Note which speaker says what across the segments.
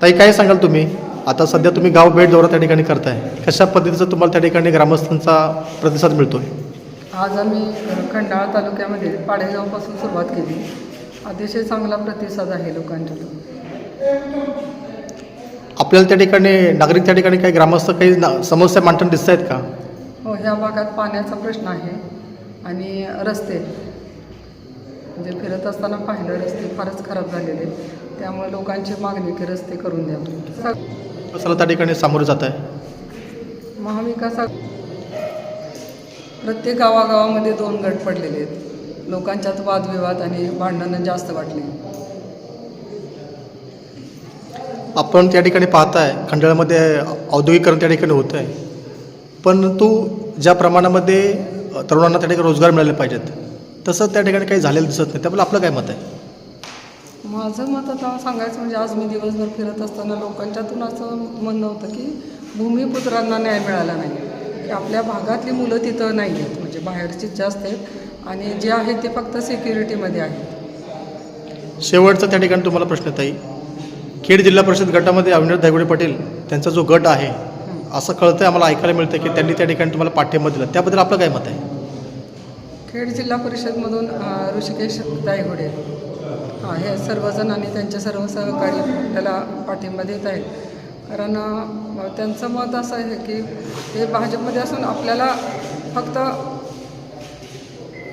Speaker 1: ताई काय सांगाल तुम्ही? आता सध्या तुम्ही गाव भेट दौरा त्या ठिकाणी करताय, कशा पद्धतीचा तुम्हाला त्या ठिकाणी ग्रामस्थांचा प्रतिसाद मिळतोय?
Speaker 2: आज आम्ही खंडाळा तालुक्यामध्ये पाडेगावपासून सुरुवात केली. अतिशय चांगला प्रतिसाद आहे लोकांच्यातून.
Speaker 1: आपल्याला त्या ठिकाणी नागरिक त्या ठिकाणी काही ग्रामस्थ काही समस्या मांडताना दिसत आहेत का?
Speaker 2: हो, ह्या भागात पाण्याचा प्रश्न आहे आणि रस्ते म्हणजे फिरत असताना पाहिलं रस्ते फारच खराब झालेले, त्यामुळे लोकांची मागणी की रस्ते करून द्यावे.
Speaker 1: कसं त्या ठिकाणी सामोरे जात आहे?
Speaker 2: महाविकासा प्रत्येक गावागावामध्ये 2 गट पडलेले आहेत. लोकांच्यात वादविवाद आणि भांडणं जास्त वाटली.
Speaker 1: आपण त्या ठिकाणी पाहताय खंडाळ्यामध्ये औद्योगिकरण त्या ठिकाणी होतं आहे, परंतु ज्या प्रमाणामध्ये तरुणांना त्या ठिकाणी रोजगार मिळाले पाहिजेत तसं त्या ठिकाणी काही झालेलं दिसत नाही. त्याबद्दल आपलं काय मत आहे?
Speaker 2: माझं मत आता सांगायचं म्हणजे आज मी दिवसभर फिरत असताना लोकांच्यातून असं म्हणणं होतं की भूमिपुत्रांना न्याय मिळाला नाही, की आपल्या भागातली मुलं तिथं नाही आहेत, म्हणजे बाहेरचीच जास्त आहेत आणि जे आहेत ते फक्त सिक्युरिटीमध्ये आहेत.
Speaker 1: शेवटचा त्या ठिकाणी तुम्हाला प्रश्न येत आहे, खेड जिल्हा परिषद गटामध्ये अविनाश धायगुडे पाटील त्यांचा जो गट आहे असं कळतंय, आम्हाला ऐकायला मिळतं की त्यांनी त्या ठिकाणी तुम्हाला पाठिंबा दिला, त्याबद्दल आपलं काय मत आहे?
Speaker 2: खेड जिल्हा परिषदमधून ऋषिकेश दायगुडे हे सर्वजण आणि त्यांचे सर्व सहकारी आपल्याला पाठिंबा देत आहेत. कारण त्यांचं मत असं आहे की हे भाजपमध्ये असून आपल्याला फक्त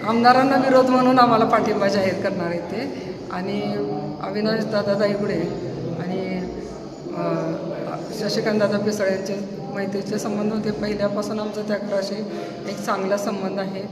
Speaker 2: आमदारांना विरोध म्हणून आम्हाला पाठिंबा जाहीर करणार आहेत ते. आणि अविनाश दादा दायगुडे आणि शशिकांत दादा पिसळे यांचे मैत्रीचे संबंध होते पहिल्यापासून. आमचा त्या घराशी एक चांगला संबंध आहे.